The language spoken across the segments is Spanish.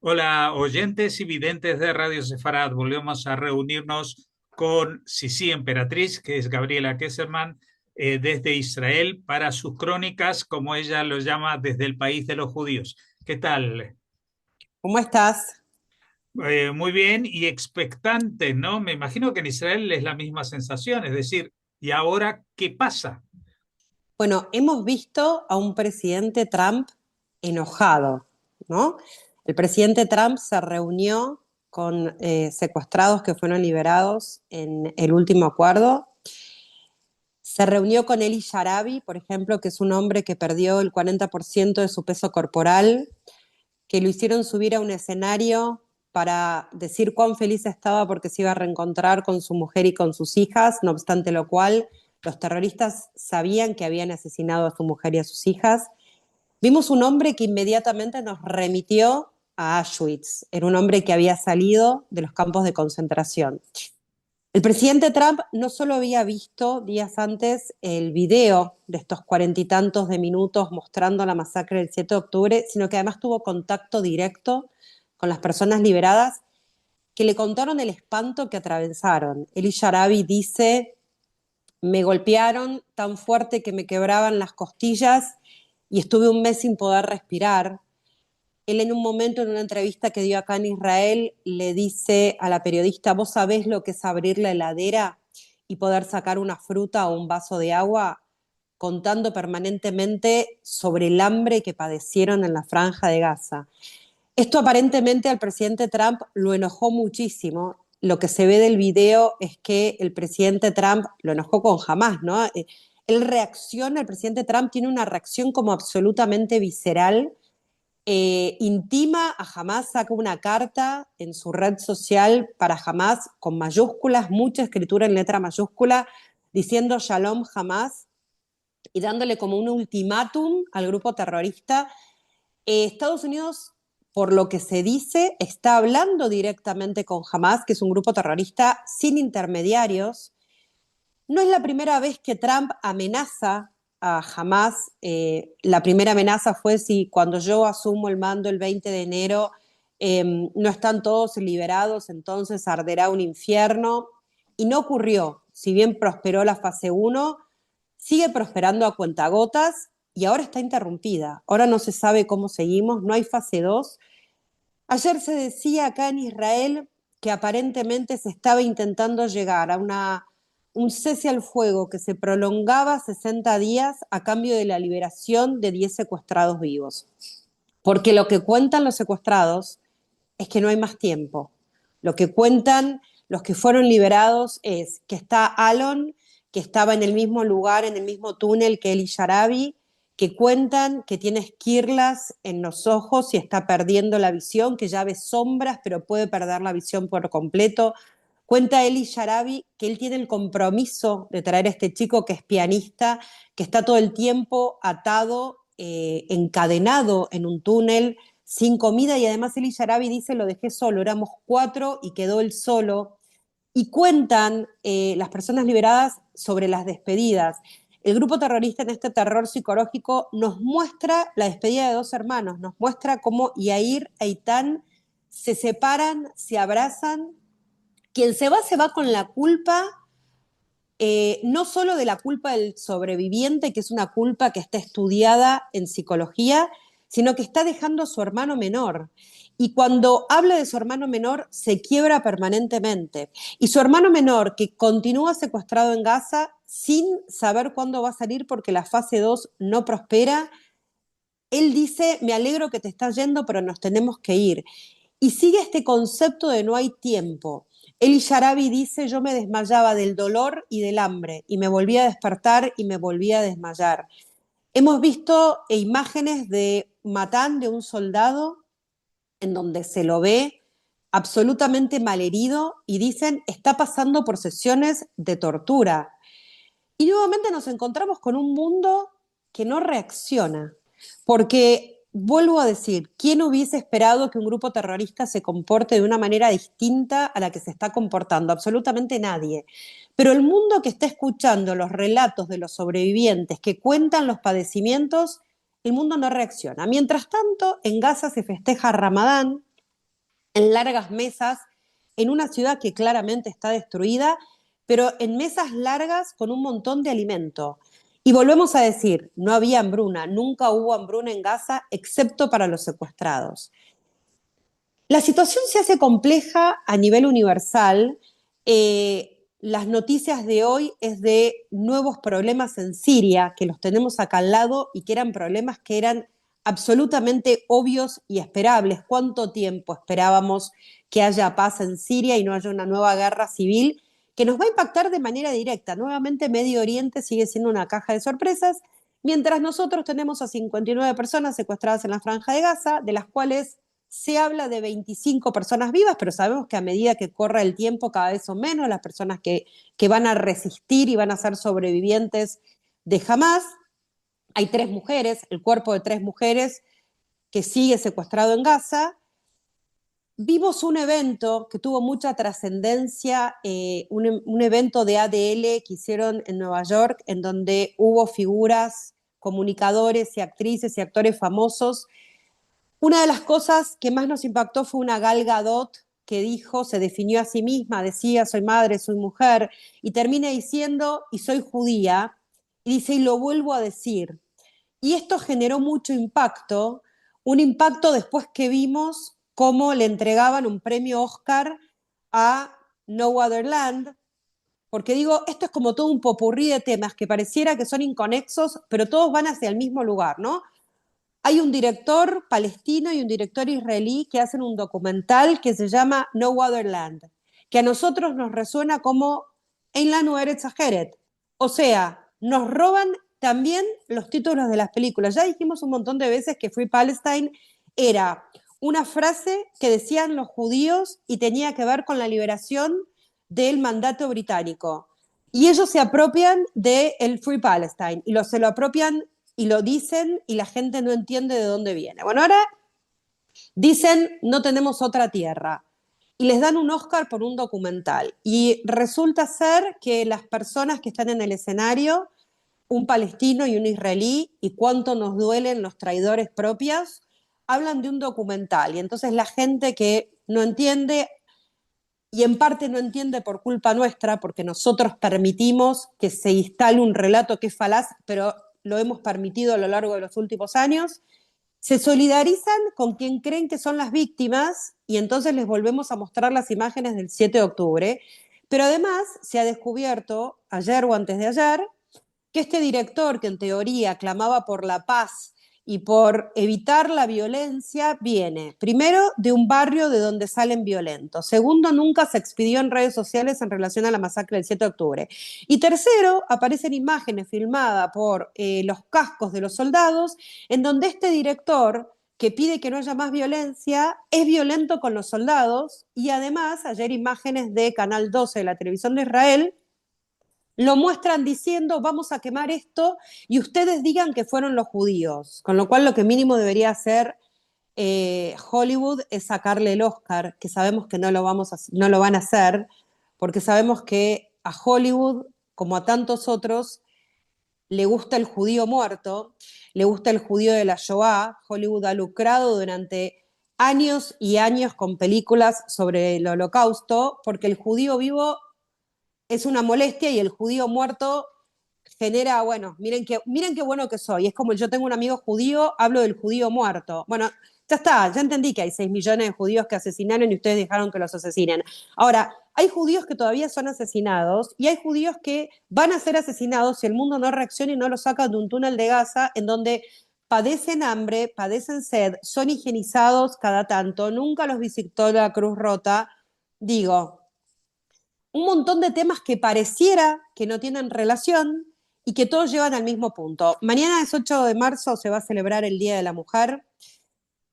Hola, oyentes y videntes de Radio Sefarad. Volvemos a reunirnos con Sisi Emperatriz, que es Gabriela Kesselman, desde Israel, para sus crónicas, como ella lo llama, desde el país de los judíos. ¿Qué tal? ¿Cómo estás? Muy bien y expectante, ¿no? Me imagino que en Israel es la misma sensación, es decir, ¿y ahora qué pasa? Bueno, hemos visto a un presidente Trump enojado, ¿no? El presidente Trump se reunió con secuestrados que fueron liberados en el último acuerdo. Se reunió con Eli Sharabi, por ejemplo, que es un hombre que perdió el 40% de su peso corporal, que lo hicieron subir a un escenario para decir cuán feliz estaba porque se iba a reencontrar con su mujer y con sus hijas, no obstante lo cual los terroristas sabían que habían asesinado a su mujer y a sus hijas. Vimos un hombre que inmediatamente nos remitió a Auschwitz, era un hombre que había salido de los campos de concentración. El presidente Trump no solo había visto días antes el video de estos 40 y tantos de minutos mostrando la masacre del 7 de octubre, sino que además tuvo contacto directo con las personas liberadas que le contaron el espanto que atravesaron. Eli Sharabi dice, me golpearon tan fuerte que me quebraban las costillas y estuve un mes sin poder respirar. Él en un momento, en una entrevista que dio acá en Israel, le dice a la periodista, ¿vos sabés lo que es abrir la heladera y poder sacar una fruta o un vaso de agua? Contando permanentemente sobre el hambre que padecieron en la franja de Gaza. Esto aparentemente al presidente Trump lo enojó muchísimo. Lo que se ve del video es que el presidente Trump lo enojó con Hamas, ¿no? Él reacciona, el presidente Trump tiene una reacción como absolutamente visceral, intima a Hamas, saca una carta en su red social para Hamas con mayúsculas, mucha escritura en letra mayúscula, diciendo Shalom Hamas y dándole como un ultimátum al grupo terrorista. Estados Unidos, por lo que se dice, está hablando directamente con Hamas, que es un grupo terrorista sin intermediarios. No es la primera vez que Trump amenaza a Hamas. La primera amenaza fue si cuando yo asumo el mando el 20 de enero no están todos liberados, entonces arderá un infierno. Y no ocurrió. Si bien prosperó la fase uno, sigue prosperando a cuentagotas y ahora está interrumpida. Ahora no se sabe cómo seguimos, no hay fase 2. Ayer se decía acá en Israel que aparentemente se estaba intentando llegar a un cese al fuego que se prolongaba 60 días a cambio de la liberación de 10 secuestrados vivos. Porque lo que cuentan los secuestrados es que no hay más tiempo. Lo que cuentan los que fueron liberados es que está Alon, que estaba en el mismo lugar, en el mismo túnel que Eli Sharabi, que cuentan que tiene esquirlas en los ojos y está perdiendo la visión, que ya ve sombras, pero puede perder la visión por completo. Cuenta Eli Sharabi que él tiene el compromiso de traer a este chico que es pianista, que está todo el tiempo atado, encadenado en un túnel, sin comida, y además Eli Sharabi dice, lo dejé solo, éramos 4 y quedó él solo. Y cuentan las personas liberadas sobre las despedidas. El grupo terrorista en este terror psicológico nos muestra la despedida de dos hermanos, nos muestra cómo Yair e Itán se separan, se abrazan. Quien se va con la culpa, no solo de la culpa del sobreviviente, que es una culpa que está estudiada en psicología, sino que está dejando a su hermano menor. Y cuando habla de su hermano menor, se quiebra permanentemente. Y su hermano menor, que continúa secuestrado en Gaza sin saber cuándo va a salir porque la fase 2 no prospera, él dice, me alegro que te estás yendo, pero nos tenemos que ir. Y sigue este concepto de no hay tiempo. El Sharabi dice, yo me desmayaba del dolor y del hambre, y me volvía a despertar y me volvía a desmayar. Hemos visto imágenes de Matán, de un soldado, en donde se lo ve absolutamente malherido y dicen, está pasando por sesiones de tortura. Y nuevamente nos encontramos con un mundo que no reacciona, porque vuelvo a decir, ¿quién hubiese esperado que un grupo terrorista se comporte de una manera distinta a la que se está comportando? Absolutamente nadie. Pero el mundo que está escuchando los relatos de los sobrevivientes que cuentan los padecimientos, el mundo no reacciona. Mientras tanto, en Gaza se festeja Ramadán, en largas mesas, en una ciudad que claramente está destruida, pero en mesas largas con un montón de alimento. Y volvemos a decir, no había hambruna, nunca hubo hambruna en Gaza, excepto para los secuestrados. La situación se hace compleja a nivel universal. Las noticias de hoy es de nuevos problemas en Siria, que los tenemos acá al lado y que eran problemas que eran absolutamente obvios y esperables. ¿Cuánto tiempo esperábamos que haya paz en Siria y no haya una nueva guerra civil que nos va a impactar de manera directa? Nuevamente, Medio Oriente sigue siendo una caja de sorpresas, mientras nosotros tenemos a 59 personas secuestradas en la Franja de Gaza, de las cuales se habla de 25 personas vivas, pero sabemos que a medida que corre el tiempo cada vez son menos las personas que van a resistir y van a ser sobrevivientes de Hamas. Hay 3 mujeres, el cuerpo de 3 mujeres que sigue secuestrado en Gaza. Vimos un evento que tuvo mucha trascendencia, un evento de ADL que hicieron en Nueva York, en donde hubo figuras, comunicadores y actrices y actores famosos. Una de las cosas que más nos impactó fue una Gal Gadot que dijo, se definió a sí misma, decía, soy madre, soy mujer, y termina diciendo, y soy judía, y dice, y lo vuelvo a decir. Y esto generó mucho impacto, un impacto después que vimos cómo le entregaban un premio Oscar a No Other Land, porque digo, esto es como todo un popurrí de temas que pareciera que son inconexos, pero todos van hacia el mismo lugar, ¿no? Hay un director palestino y un director israelí que hacen un documental que se llama No Other Land, que a nosotros nos resuena como En la Nuer Exageret. O sea, nos roban también los títulos de las películas. Ya dijimos un montón de veces que Free Palestine era una frase que decían los judíos y tenía que ver con la liberación del mandato británico. Y ellos se apropian del Free Palestine y se lo apropian y lo dicen y la gente no entiende de dónde viene. Bueno, ahora dicen no tenemos otra tierra y les dan un Oscar por un documental y resulta ser que las personas que están en el escenario, un palestino y un israelí, y cuánto nos duelen los traidores propios, hablan de un documental y entonces la gente que no entiende, y en parte no entiende por culpa nuestra, porque nosotros permitimos que se instale un relato que es falaz, pero lo hemos permitido a lo largo de los últimos años, se solidarizan con quien creen que son las víctimas y entonces les volvemos a mostrar las imágenes del 7 de octubre. Pero además se ha descubierto, ayer o antes de ayer, que este director que en teoría clamaba por la paz y por evitar la violencia viene, primero, de un barrio de donde salen violentos. Segundo, nunca se expidió en redes sociales en relación a la masacre del 7 de octubre. Y tercero, aparecen imágenes filmadas por los cascos de los soldados en donde este director que pide que no haya más violencia, es violento con los soldados y además ayer imágenes de Canal 12 de la televisión de Israel lo muestran diciendo vamos a quemar esto y ustedes digan que fueron los judíos, con lo cual lo que mínimo debería hacer Hollywood es sacarle el Oscar, que sabemos que no lo van a hacer, porque sabemos que a Hollywood, como a tantos otros, le gusta el judío muerto, le gusta el judío de la Shoah. Hollywood ha lucrado durante años y años con películas sobre el holocausto, porque el judío vivo es una molestia y el judío muerto genera, bueno, miren qué bueno que soy. Es como yo tengo un amigo judío, hablo del judío muerto. Bueno, ya está, ya entendí que hay 6 millones de judíos que asesinaron y ustedes dejaron que los asesinen. Ahora, hay judíos que todavía son asesinados y hay judíos que van a ser asesinados si el mundo no reacciona y no los saca de un túnel de Gaza en donde padecen hambre, padecen sed, son higienizados cada tanto, nunca los visitó la Cruz Rota. Digo, un montón de temas que pareciera que no tienen relación y que todos llevan al mismo punto. Mañana es 8 de marzo, se va a celebrar el Día de la Mujer.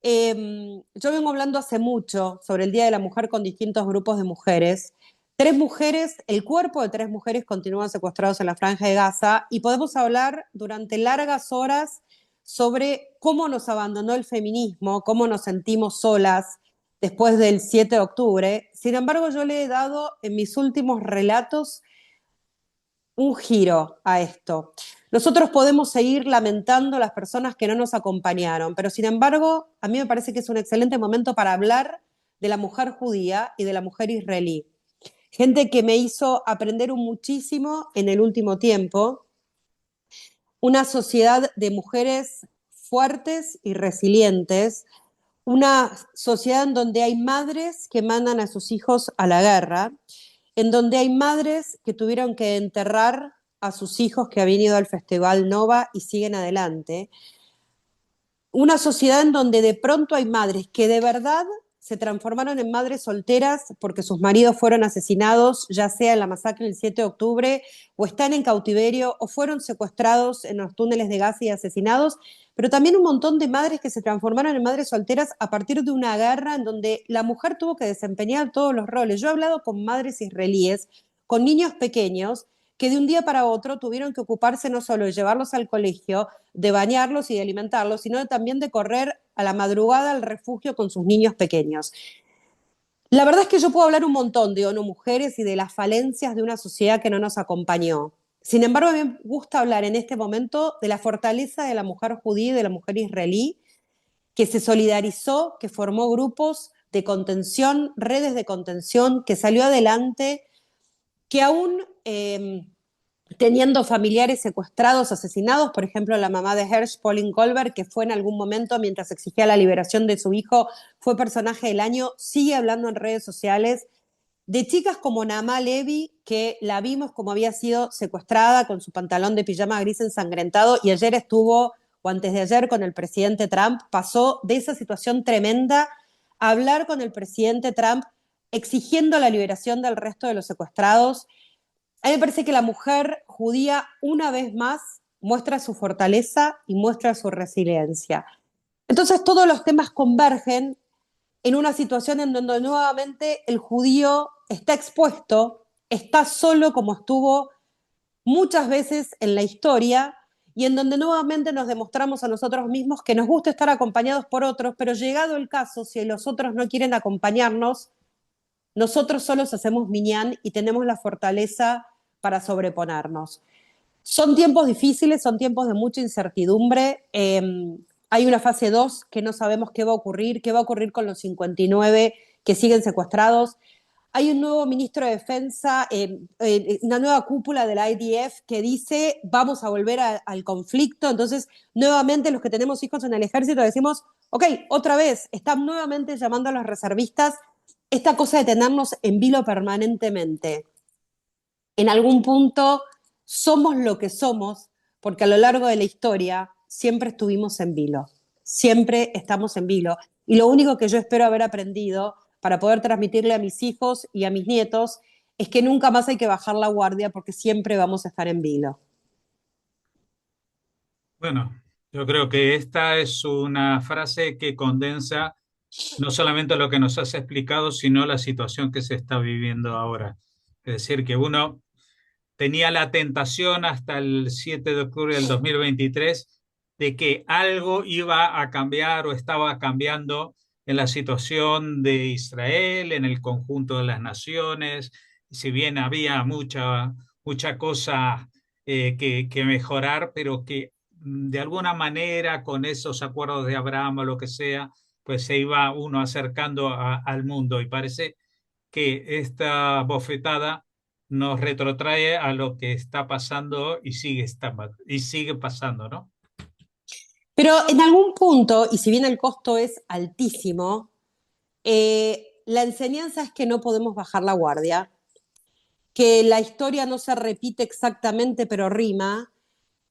Yo vengo hablando hace mucho sobre el Día de la Mujer con distintos grupos de mujeres. 3 mujeres, el cuerpo de 3 mujeres continúan secuestrados en la Franja de Gaza y podemos hablar durante largas horas sobre cómo nos abandonó el feminismo, cómo nos sentimos solas después del 7 de octubre. Sin embargo, yo le he dado en mis últimos relatos un giro a esto. Nosotros podemos seguir lamentando a las personas que no nos acompañaron, pero sin embargo, a mí me parece que es un excelente momento para hablar de la mujer judía y de la mujer israelí. Gente que me hizo aprender muchísimo en el último tiempo, una sociedad de mujeres fuertes y resilientes, una sociedad en donde hay madres que mandan a sus hijos a la guerra, en donde hay madres que tuvieron que enterrar a sus hijos que habían ido al Festival Nova y siguen adelante. Una sociedad en donde de pronto hay madres que de verdad se transformaron en madres solteras porque sus maridos fueron asesinados, ya sea en la masacre del 7 de octubre, o están en cautiverio, o fueron secuestrados en los túneles de Gaza y asesinados, pero también un montón de madres que se transformaron en madres solteras a partir de una guerra en donde la mujer tuvo que desempeñar todos los roles. Yo he hablado con madres israelíes, con niños pequeños, que de un día para otro tuvieron que ocuparse no solo de llevarlos al colegio, de bañarlos y de alimentarlos, sino también de correr a la madrugada al refugio con sus niños pequeños. La verdad es que yo puedo hablar un montón de ONU Mujeres y de las falencias de una sociedad que no nos acompañó. Sin embargo, a mí me gusta hablar en este momento de la fortaleza de la mujer judía y de la mujer israelí, que se solidarizó, que formó grupos de contención, redes de contención, que salió adelante, que aún teniendo familiares secuestrados, asesinados, por ejemplo, la mamá de Hersh, Pauline Goldberg, que fue en algún momento, mientras exigía la liberación de su hijo, fue personaje del año, sigue hablando en redes sociales, de chicas como Naamá Levy, que la vimos como había sido secuestrada con su pantalón de pijama gris ensangrentado, y ayer estuvo, o antes de ayer, con el presidente Trump, pasó de esa situación tremenda a hablar con el presidente Trump exigiendo la liberación del resto de los secuestrados. A mí me parece que la mujer judía, una vez más, muestra su fortaleza y muestra su resiliencia. Entonces, todos los temas convergen en una situación en donde nuevamente el judío está expuesto, está solo como estuvo muchas veces en la historia, y en donde nuevamente nos demostramos a nosotros mismos que nos gusta estar acompañados por otros, pero llegado el caso, si los otros no quieren acompañarnos, nosotros solos hacemos minyan y tenemos la fortaleza para sobreponernos. Son tiempos difíciles, son tiempos de mucha incertidumbre. Hay una fase 2 que no sabemos qué va a ocurrir con los 59 que siguen secuestrados. Hay un nuevo ministro de Defensa, una nueva cúpula de la IDF que dice vamos a volver al conflicto. Entonces, nuevamente los que tenemos hijos en el ejército decimos, ok, otra vez, están nuevamente llamando a los reservistas, esta cosa de tenernos en vilo permanentemente. En algún punto somos lo que somos porque a lo largo de la historia siempre estuvimos en vilo, siempre estamos en vilo. Y lo único que yo espero haber aprendido para poder transmitirle a mis hijos y a mis nietos es que nunca más hay que bajar la guardia porque siempre vamos a estar en vilo. Bueno, yo creo que esta es una frase que condensa no solamente lo que nos has explicado, sino la situación que se está viviendo ahora. Es decir, que uno tenía la tentación hasta el 7 de octubre del 2023 de que algo iba a cambiar o estaba cambiando en la situación de Israel, en el conjunto de las naciones, si bien había mucha cosa que mejorar, pero que de alguna manera con esos acuerdos de Abraham o lo que sea, pues se iba uno acercando al mundo y parece que esta bofetada nos retrotrae a lo que está pasando y sigue pasando, ¿no? Pero en algún punto, y si bien el costo es altísimo, la enseñanza es que no podemos bajar la guardia, que la historia no se repite exactamente, pero rima,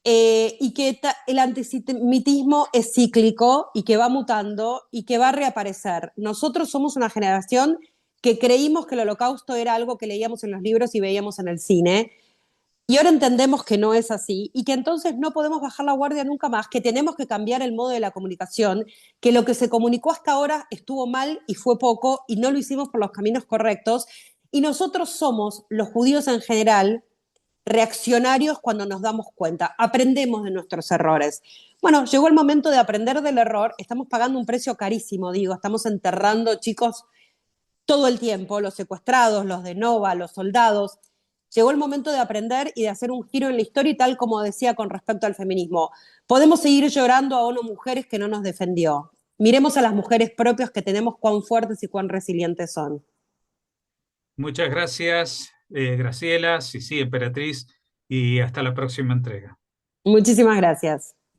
y que el antisemitismo es cíclico y que va mutando y que va a reaparecer. Nosotros somos una generación que creímos que el holocausto era algo que leíamos en los libros y veíamos en el cine, y ahora entendemos que no es así y que entonces no podemos bajar la guardia nunca más, que tenemos que cambiar el modo de la comunicación, que lo que se comunicó hasta ahora estuvo mal y fue poco y no lo hicimos por los caminos correctos. Y nosotros somos, los judíos en general, reaccionarios cuando nos damos cuenta, aprendemos de nuestros errores. Bueno, llegó el momento de aprender del error, estamos pagando un precio carísimo, digo, estamos enterrando chicos todo el tiempo, los secuestrados, los de Nova, los soldados. Llegó el momento de aprender y de hacer un giro en la historia y tal como decía con respecto al feminismo. Podemos seguir llorando a ONU Mujeres que no nos defendió. miremos a las mujeres propias que tenemos cuán fuertes y cuán resilientes son. Muchas gracias, Graciela, sí, emperatriz, y hasta la próxima entrega. Muchísimas gracias.